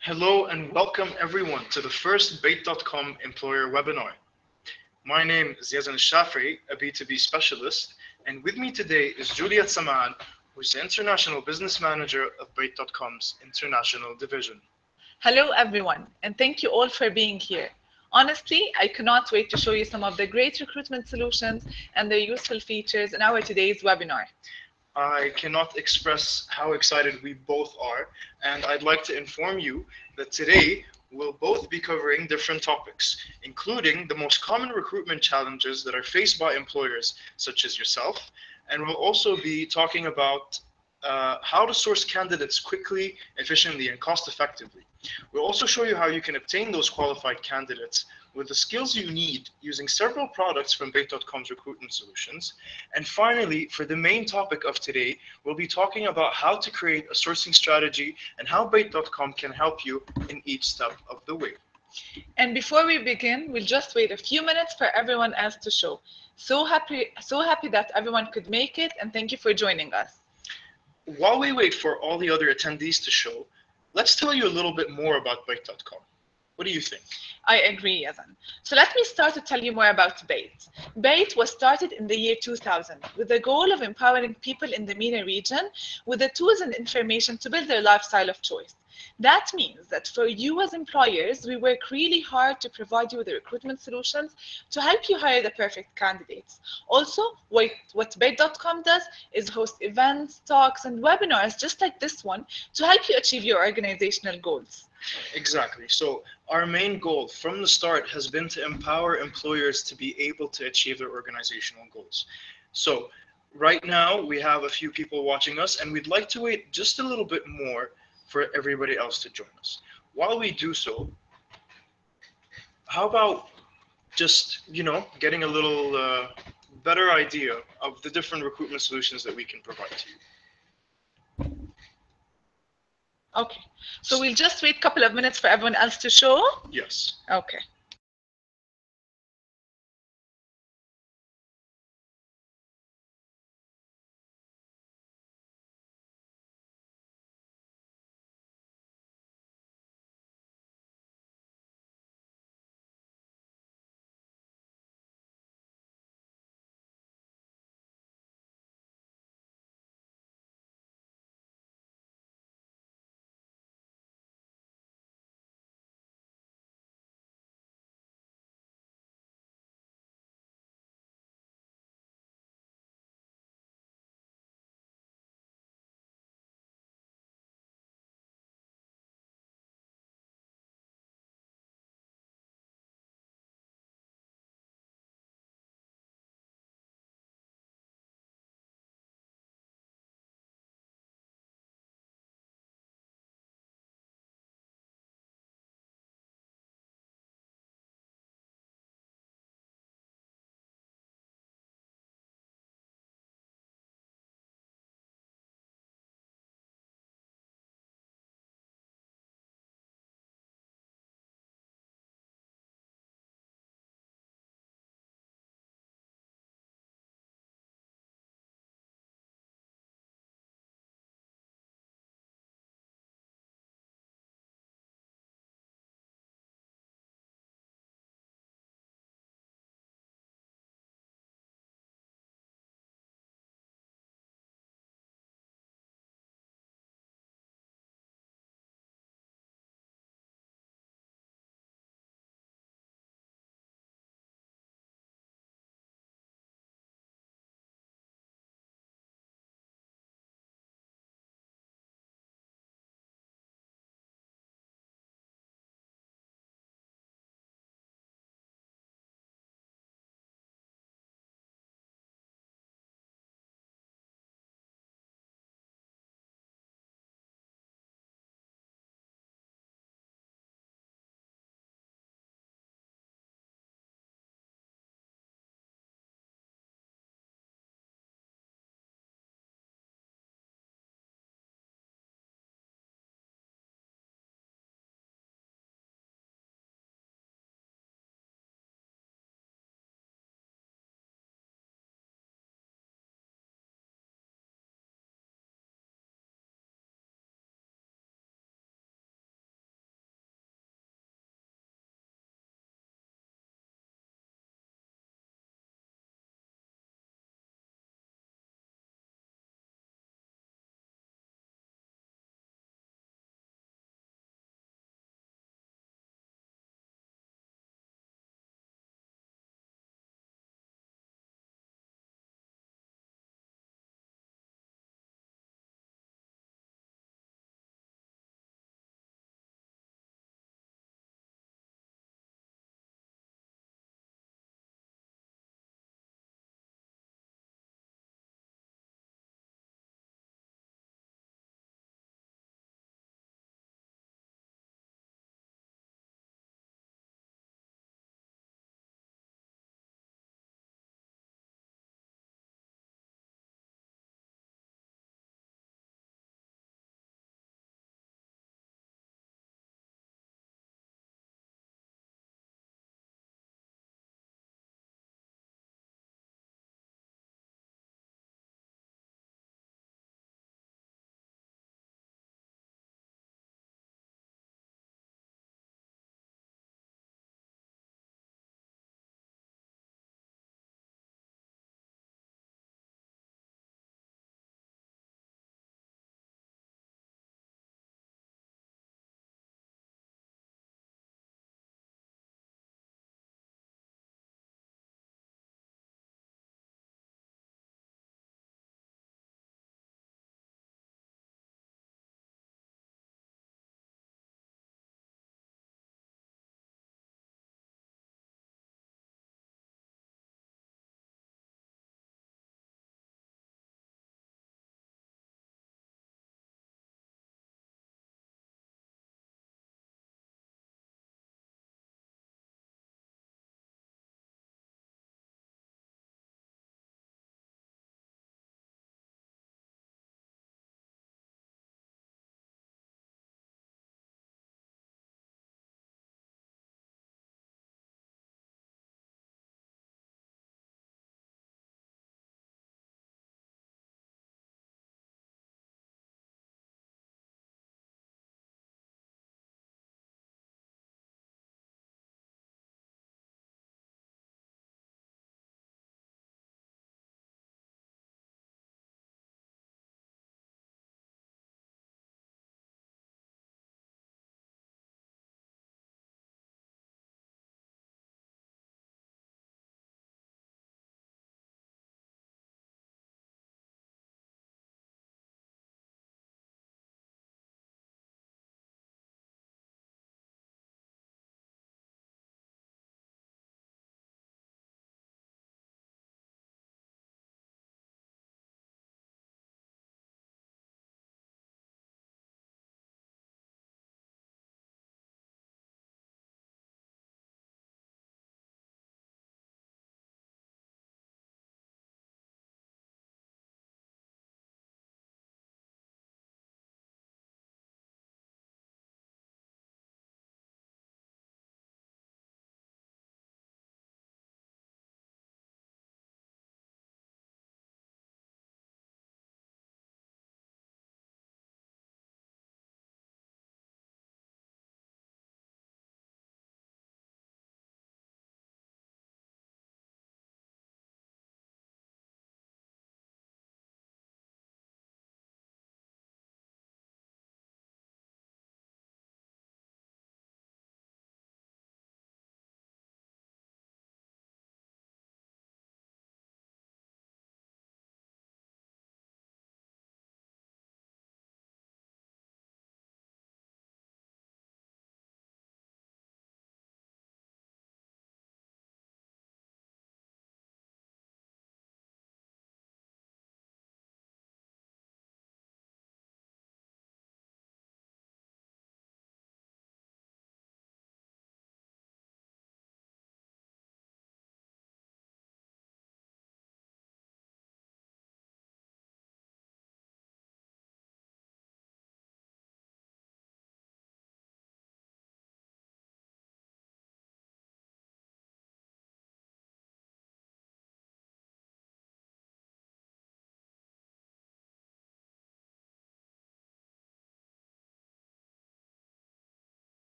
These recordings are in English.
Hello and welcome everyone to the first Bayt.com employer webinar. My name is Yazan Al-Shafai, a B2B specialist, and with me today is Juliet Sama'an, who is the International Business Manager of Bayt.com's International Division. Hello everyone, and thank you all for being here. Honestly, I cannot wait to show you some of the great recruitment solutions and their useful features in our today's webinar. I cannot express how excited we both are, and I'd like to inform you that today we'll both be covering different topics, including the most common recruitment challenges that are faced by employers, such as yourself, and we'll also be talking about how to source candidates quickly, efficiently, and cost effectively. We'll also show you how you can obtain those qualified candidates with the skills you need using several products from Bayt.com's recruitment solutions. And finally, for the main topic of today, we'll be talking about how to create a sourcing strategy and how Bayt.com can help you in each step of the way. And before we begin, we'll just wait a few minutes for everyone else to show. So happy that everyone could make it, and thank you for joining us. While we wait for all the other attendees to show, let's tell you a little bit more about Bayt.com. What do you think? I agree, Yazan. So let me start to tell you more about Bayt. Bayt was started in the year 2000 with the goal of empowering people in the MENA region with the tools and information to build their lifestyle of choice. That means that for you as employers, we work really hard to provide you with the recruitment solutions to help you hire the perfect candidates. Also, what Bayt.com does is host events, talks, and webinars just like this one to help you achieve your organizational goals. Exactly. So our main goal from the start has been to empower employers to be able to achieve their organizational goals. So right now we have a few people watching us, and we'd like to wait just a little bit more for everybody else to join us. While we do so, how about just, getting a little better idea of the different recruitment solutions that we can provide to you. Okay, so we'll just wait a couple of minutes for everyone else to show. Yes. Okay.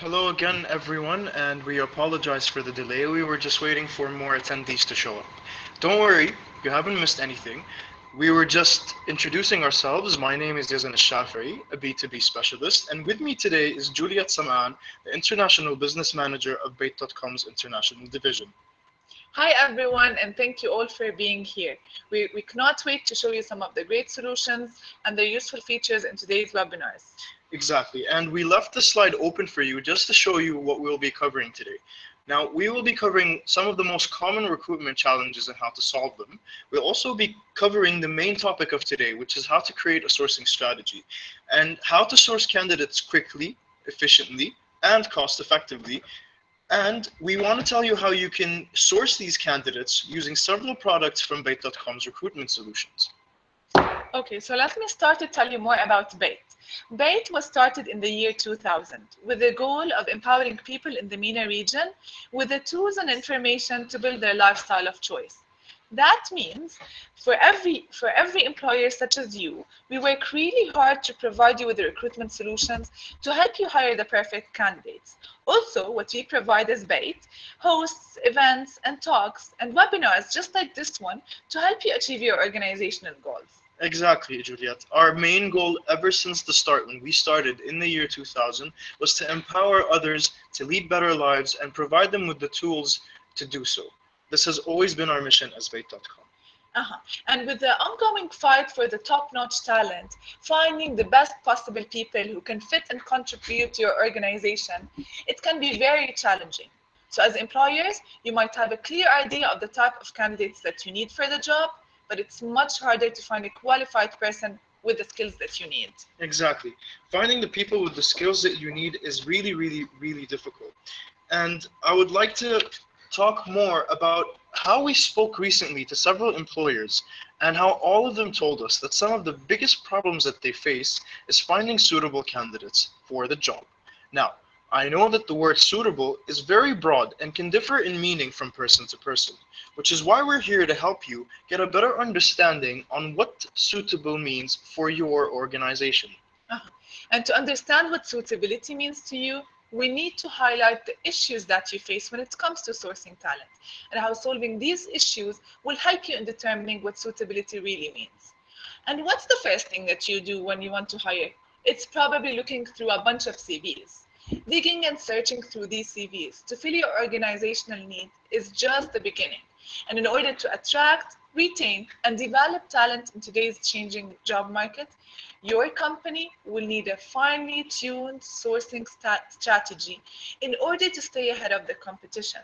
Hello again, everyone, and we apologize for the delay. We were just waiting for more attendees to show up. Don't worry, you haven't missed anything. We were just introducing ourselves. My name is Yazan Al-Shafai, a B2B specialist, and with me today is Juliet Sama'an, the International Business Manager of Bayt.com's International Division. Hi, everyone, and thank you all for being here. We cannot wait to show you some of the great solutions and the useful features in today's webinars. Exactly, and we left the slide open for you just to show you what we'll be covering today. Now, we will be covering some of the most common recruitment challenges and how to solve them. We'll also be covering the main topic of today, which is how to create a sourcing strategy and how to source candidates quickly, efficiently, and cost effectively. And we want to tell you how you can source these candidates using several products from Bayt.com's recruitment solutions. Okay, so let me start to tell you more about Bayt. Bayt was started in the year 2000 with the goal of empowering people in the MENA region with the tools and information to build their lifestyle of choice. That means for every employer such as you, we work really hard to provide you with the recruitment solutions to help you hire the perfect candidates. Also, what we provide is Bayt hosts events and talks and webinars just like this one to help you achieve your organizational goals. Exactly, Juliet. Our main goal ever since the start, when we started in the year 2000, was to empower others to lead better lives and provide them with the tools to do so. This has always been our mission as Bayt.com. Uh-huh. And with the ongoing fight for the top-notch talent, finding the best possible people who can fit and contribute to your organization, it can be very challenging. So as employers, you might have a clear idea of the type of candidates that you need for the job, but it's much harder to find a qualified person with the skills that you need. Exactly. Finding the people with the skills that you need is really, really, really difficult. And I would like to talk more about how we spoke recently to several employers and how all of them told us that some of the biggest problems that they face is finding suitable candidates for the job. Now, I know that the word suitable is very broad and can differ in meaning from person to person, which is why we're here to help you get a better understanding on what suitable means for your organization. Uh-huh. And to understand what suitability means to you, we need to highlight the issues that you face when it comes to sourcing talent and how solving these issues will help you in determining what suitability really means. And what's the first thing that you do when you want to hire? It's probably looking through a bunch of CVs. Digging and searching through these CVs to fill your organizational need is just the beginning. And in order to attract, retain, and develop talent in today's changing job market, your company will need a finely tuned sourcing strategy in order to stay ahead of the competition.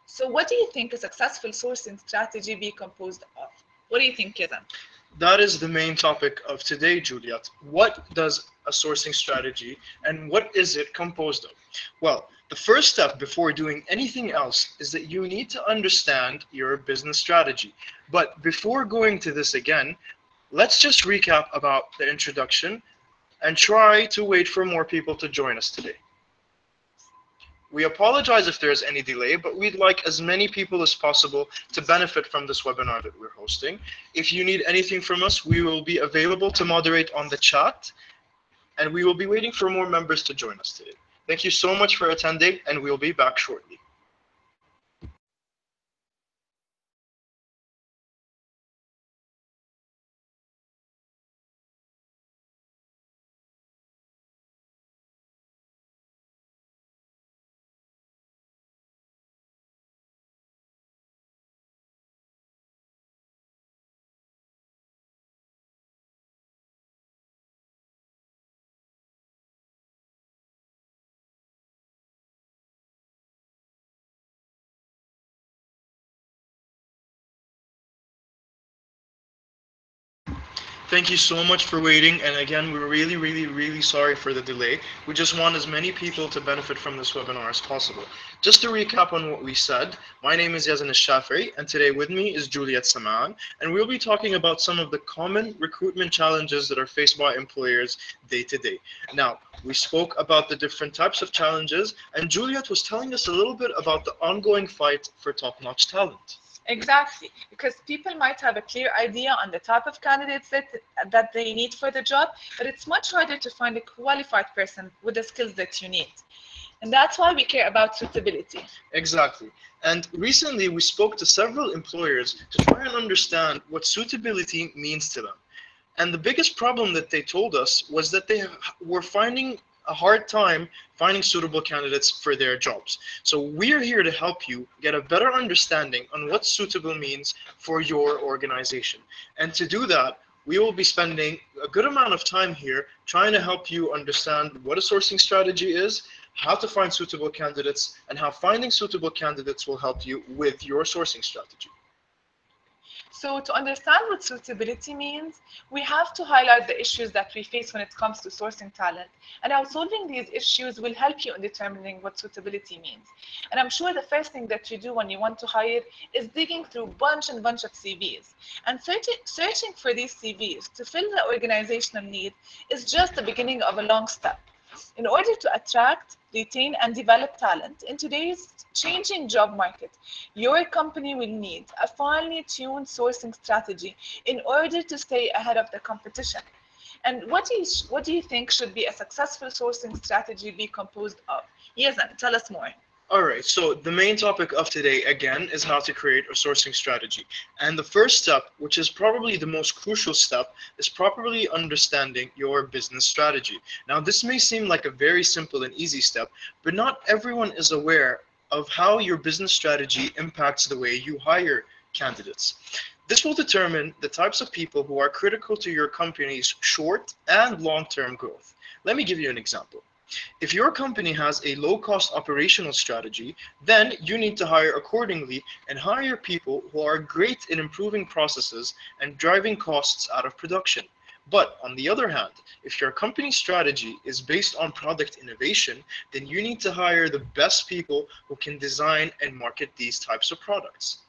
So, what do you think a successful sourcing strategy be composed of? What do you think, Yazan? That is the main topic of today, Juliet. What does a sourcing strategy and what is it composed of? Well, the first step before doing anything else is that you need to understand your business strategy. But before going to this again, let's just recap about the introduction and try to wait for more people to join us today. We apologize if there's any delay, but we'd like as many people as possible to benefit from this webinar that we're hosting. If you need anything from us, we will be available to moderate on the chat, and we will be waiting for more members to join us today. Thank you so much for attending, and we'll be back shortly. Thank you so much for waiting. And again, we're really, really, really sorry for the delay. We just want as many people to benefit from this webinar as possible. Just to recap on what we said, my name is Yazan Al-Shafai, and today with me is Juliet Sama'an, and we'll be talking about some of the common recruitment challenges that are faced by employers day to day. Now, we spoke about the different types of challenges, and Juliet was telling us a little bit about the ongoing fight for top-notch talent. Exactly, because people might have a clear idea on the type of candidates that they need for the job, but it's much harder to find a qualified person with the skills that you need. And that's why we care about suitability. Exactly. And recently we spoke to several employers to try and understand what suitability means to them. And the biggest problem that they told us was that they were finding a hard time finding suitable candidates for their jobs. So we're here to help you get a better understanding on what suitable means for your organization. And to do that, we will be spending a good amount of time here trying to help you understand what a sourcing strategy is, how to find suitable candidates, and how finding suitable candidates will help you with your sourcing strategy. So to understand what suitability means, we have to highlight the issues that we face when it comes to sourcing talent and how solving these issues will help you in determining what suitability means. And I'm sure the first thing that you do when you want to hire is digging through bunch and bunch of CVs. And searching for these CVs to fill the organizational need is just the beginning of a long step. In order to attract, retain, and develop talent in today's changing job market, your company will need a finely tuned sourcing strategy in order to stay ahead of the competition. And what do you think should be a successful sourcing strategy be composed of? Yazan, tell us more. All right, so the main topic of today, again, is how to create a sourcing strategy. And the first step, which is probably the most crucial step, is properly understanding your business strategy. Now, this may seem like a very simple and easy step, but not everyone is aware of how your business strategy impacts the way you hire candidates. This will determine the types of people who are critical to your company's short and long-term growth. Let me give you an example. If your company has a low-cost operational strategy, then you need to hire accordingly and hire people who are great in improving processes and driving costs out of production. But on the other hand, if your company strategy is based on product innovation, then you need to hire the best people who can design and market these types of products.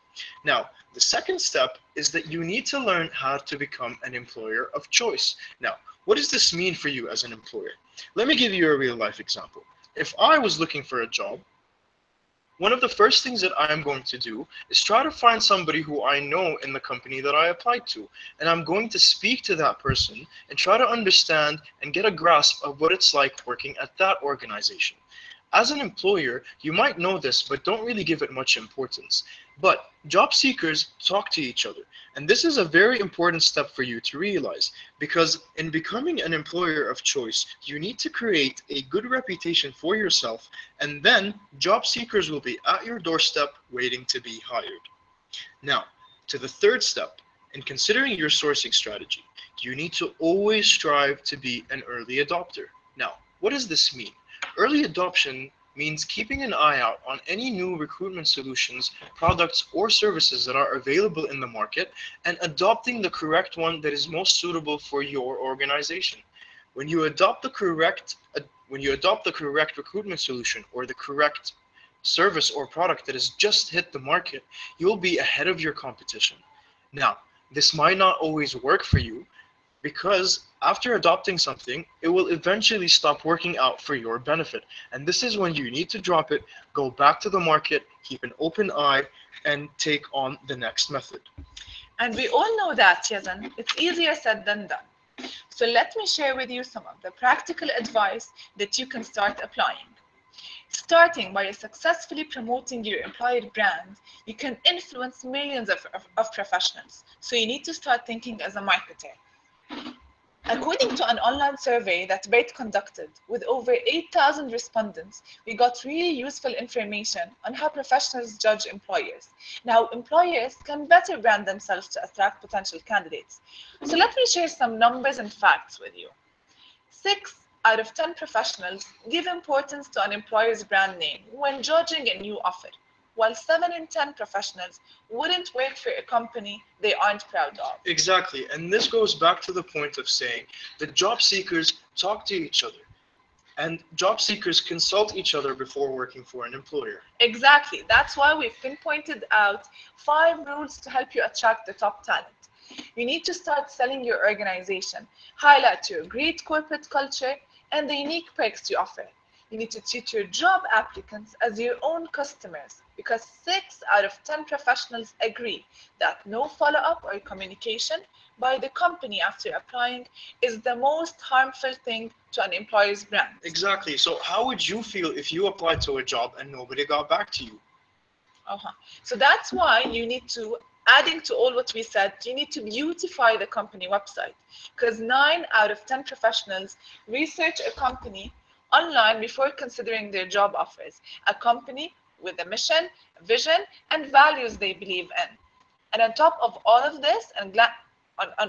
Now, the second step is that you need to learn how to become an employer of choice. Now, what does this mean for you as an employer? Let me give you a real life example. If I was looking for a job, one of the first things that I am going to do is try to find somebody who I know in the company that I applied to. And I'm going to speak to that person and try to understand and get a grasp of what it's like working at that organization. As an employer, you might know this, but don't really give it much importance. But job seekers talk to each other. And this is a very important step for you to realize, because in becoming an employer of choice, you need to create a good reputation for yourself, and then job seekers will be at your doorstep waiting to be hired. Now, to the third step, in considering your sourcing strategy, you need to always strive to be an early adopter. Now, what does this mean? Early adoption means keeping an eye out on any new recruitment solutions, products, or services that are available in the market and adopting the correct one that is most suitable for your organization. When you adopt the correct recruitment solution or the correct service or product that has just hit the market, you'll be ahead of your competition. Now, this might not always work for you, because after adopting something, it will eventually stop working out for your benefit. And this is when you need to drop it, go back to the market, keep an open eye, and take on the next method. And we all know that, Yazan, it's easier said than done. So let me share with you some of the practical advice that you can start applying. Starting by successfully promoting your employer brand, you can influence millions of professionals. So you need to start thinking as a marketer. According to an online survey that Bayt conducted with over 8,000 respondents, we got really useful information on how professionals judge employers and how employers can better brand themselves to attract potential candidates. So let me share some numbers and facts with you. 6 out of 10 professionals give importance to an employer's brand name when judging a new offer, while 7 in 10 professionals wouldn't work for a company they aren't proud of. Exactly, and this goes back to the point of saying that job seekers talk to each other, and job seekers consult each other before working for an employer. Exactly. That's why we've pinpointed out 5 rules to help you attract the top talent. You need to start selling your organization, highlight your great corporate culture, and the unique perks you offer. you need to treat your job applicants as your own customers, because 6 out of 10 professionals agree that no follow-up or communication by the company after applying is the most harmful thing to an employer's brand. Exactly. So how would you feel if you applied to a job and nobody got back to you? Uh-huh. So that's why you need to, adding to all what we said, you need to beautify the company website, because 9 out of 10 professionals research a company online before considering their job offers, a company with a mission, vision, and values they believe in. And on top of all of this, on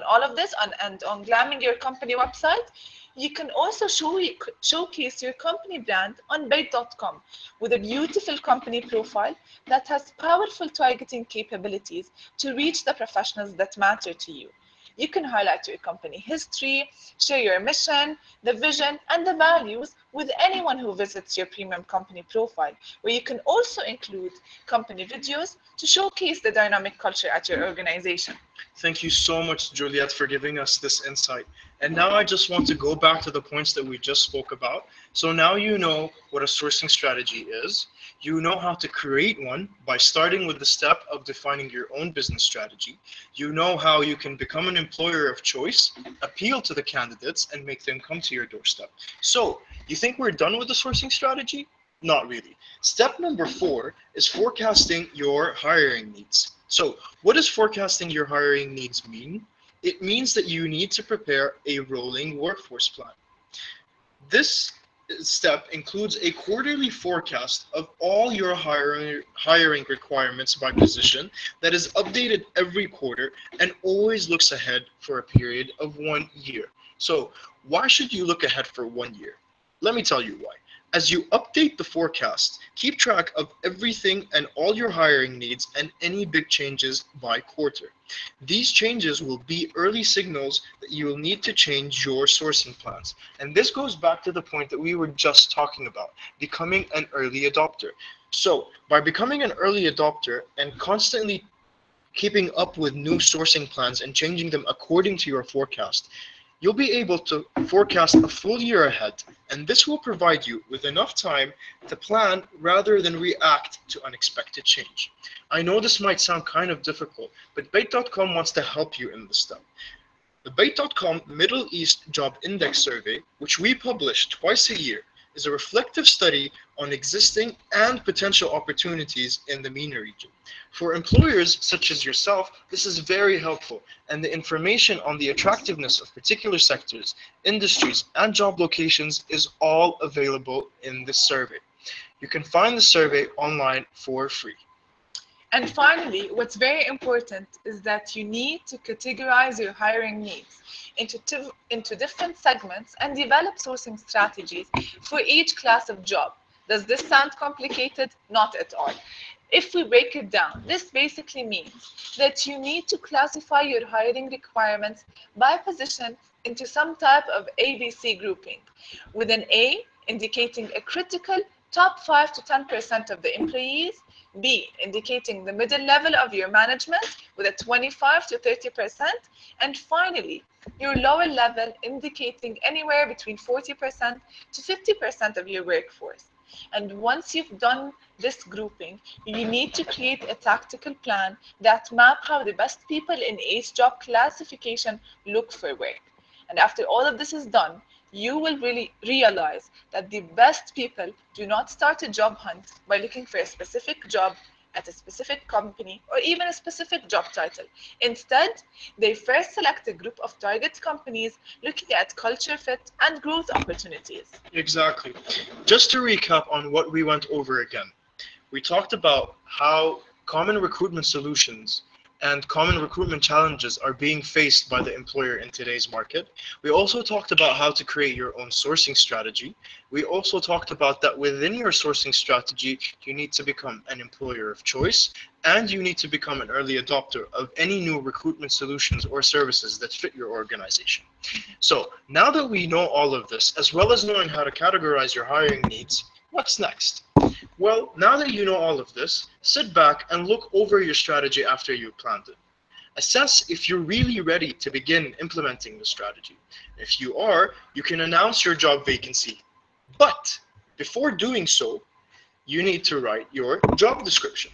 all of this, and on glamming your company website, you can also showcase your company brand on Bayt.com with a beautiful company profile that has powerful targeting capabilities to reach the professionals that matter to you. You can highlight your company history, share your mission, the vision, and the values with anyone who visits your premium company profile, where you can also include company videos to showcase the dynamic culture at your organization. Thank you so much, Juliet, for giving us this insight. And now I just want to go back to the points that we just spoke about. So now you know what a sourcing strategy is. You know how to create one by starting with the step of defining your own business strategy. You know how you can become an employer of choice, appeal to the candidates, and make them come to your doorstep. So, you think we're done with the sourcing strategy? Not really. Step number 4 is forecasting your hiring needs. So, what does forecasting your hiring needs mean? It means that you need to prepare a rolling workforce plan. This step includes a quarterly forecast of all your hiring requirements by position that is updated every quarter and always looks ahead for a period of 1 year. So, why should you look ahead for 1 year? Let me tell you why. As you update the forecast, keep track of everything and all your hiring needs and any big changes by quarter. These changes will be early signals that you will need to change your sourcing plans. And this goes back to the point that we were just talking about, becoming an early adopter. So, by becoming an early adopter and constantly keeping up with new sourcing plans and changing them according to your forecast, you'll be able to forecast a full year ahead, and this will provide you with enough time to plan rather than react to unexpected change. I know this might sound kind of difficult, but Bayt.com wants to help you in this step. The Bayt.com Middle East Job Index Survey, which we publish twice a year, is a reflective study on existing and potential opportunities in the MENA region. For employers such as yourself, this is very helpful, and the information on the attractiveness of particular sectors, industries, and job locations is all available in this survey. You can find the survey online for free. And finally, what's very important is that you need to categorize your hiring needs into different segments and develop sourcing strategies for each class of job. Does this sound complicated? Not at all. If we break it down, this basically means that you need to classify your hiring requirements by position into some type of ABC grouping, with an A indicating a critical top 5 to 10% of the employees, B indicating the middle level of your management with a 25 to 30%, and finally, your lower level indicating anywhere between 40% to 50% of your workforce. And once you've done this grouping, you need to create a tactical plan that map how the best people in each job classification look for work. And after all of this is done, you will really realize that the best people do not start a job hunt by looking for a specific job at a specific company or even a specific job title. Instead, they first select a group of target companies looking at culture fit and growth opportunities. Exactly. Just to recap on what we went over again, we talked about how common recruitment solutions and common recruitment challenges are being faced by the employer in today's market. We also talked about how to create your own sourcing strategy. We also talked about that within your sourcing strategy, you need to become an employer of choice, and you need to become an early adopter of any new recruitment solutions or services that fit your organization. So now that we know all of this, as well as knowing how to categorize your hiring needs, what's next? Well, now that you know all of this, sit back and look over your strategy after you've planned it. Assess if you're really ready to begin implementing the strategy. If you are, you can announce your job vacancy. But Before doing so, you need to write your job description.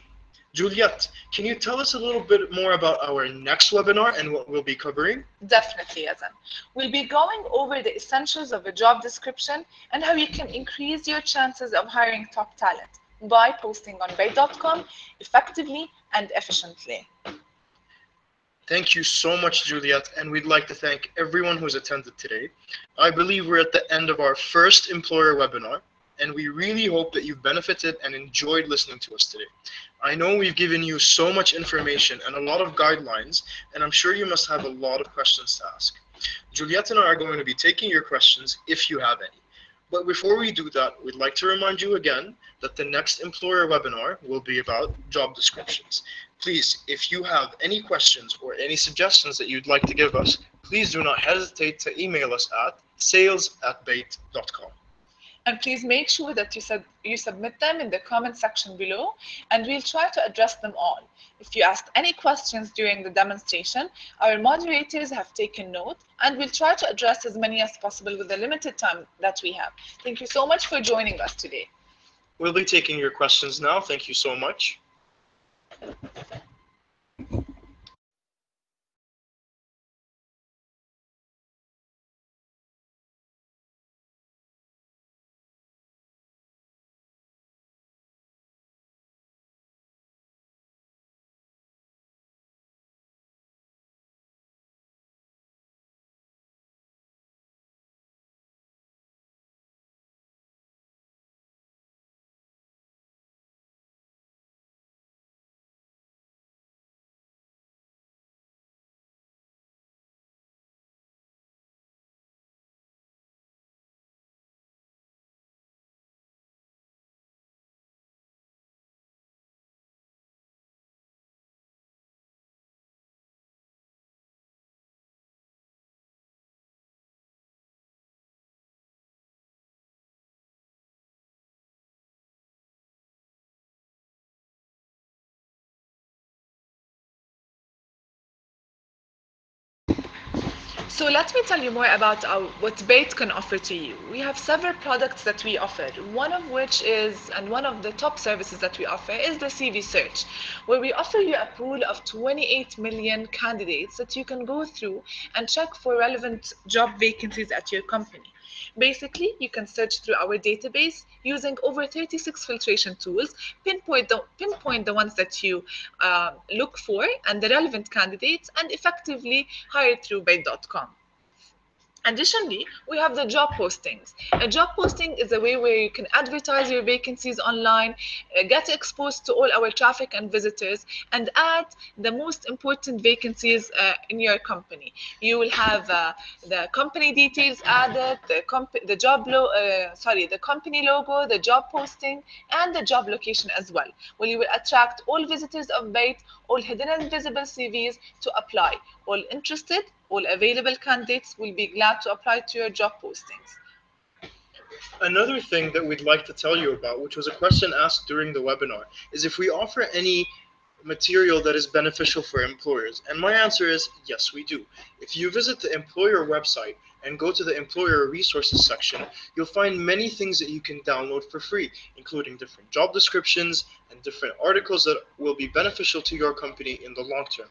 Juliet, can you tell us a little bit more about our next webinar and what we'll be covering? Definitely, Yazan. We'll be going over the essentials of a job description and how you can increase your chances of hiring top talent by posting on Bayt.com effectively and efficiently. Thank you so much, Juliet, and we'd like to thank everyone who's attended today. I believe we're at the end of our first employer webinar, and we really hope that you've benefited and enjoyed listening to us today. I know we've given you so much information and a lot of guidelines, and I'm sure you must have a lot of questions to ask. Juliet and I are going to be taking your questions if you have any. But before we do that, we'd like to remind you again that the next employer webinar will be about job descriptions. Please, if you have any questions or any suggestions that you'd like to give us, please do not hesitate to email us at sales@bayt.com. And please make sure that you submit them in the comment section below, and we'll try to address them all. If you asked any questions during the demonstration, our moderators have taken note, and we'll try to address as many as possible with the limited time that we have. Thank you so much for joining us today. We'll be taking your questions now. Thank you so much. So let me tell you more about what Bayt can offer to you. We have several products that we offer, one of which is, and one of the top services that we offer is the CV search, where we offer you a pool of 28 million candidates that you can go through and check for relevant job vacancies at your company. Basically, you can search through our database using over 36 filtration tools, pinpoint the ones that you look for and the relevant candidates, and effectively hire through Bayt.com. Additionally, we have the job postings. A job posting is a way where you can advertise your vacancies online, get exposed to all our traffic and visitors, and add the most important vacancies in your company. You will have the company details added, the company logo, the job posting, and the job location as well. Where you will attract all visitors of Bayt, all hidden and visible CVs to apply. All interested, all available candidates will be glad to apply to your job postings. Another thing that we'd like to tell you about, which was a question asked during the webinar, is if we offer any material that is beneficial for employers. And my answer is yes, we do. If you visit the employer website and go to the employer resources section, you'll find many things that you can download for free, including different job descriptions and different articles that will be beneficial to your company in the long term.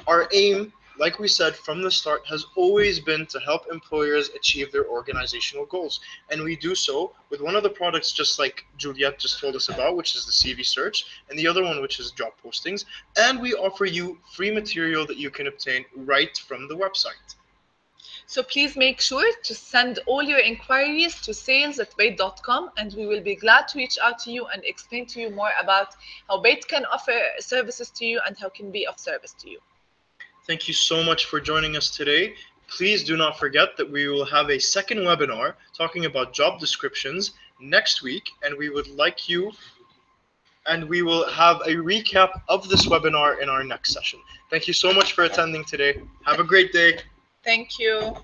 Our aim, like we said from the start, has always been to help employers achieve their organizational goals. And we do so with one of the products, just like Juliet just told us about, which is the CV search, and the other one, which is job postings. And we offer you free material that you can obtain right from the website. So please make sure to send all your inquiries to sales@bayt.com, and we will be glad to reach out to you and explain to you more about how Bayt can offer services to you and how can be of service to you. Thank you so much for joining us today. Please do not forget that we will have a second webinar talking about job descriptions next week, and we will have a recap of this webinar in our next session. Thank you so much for attending today. Have a great day. Thank you.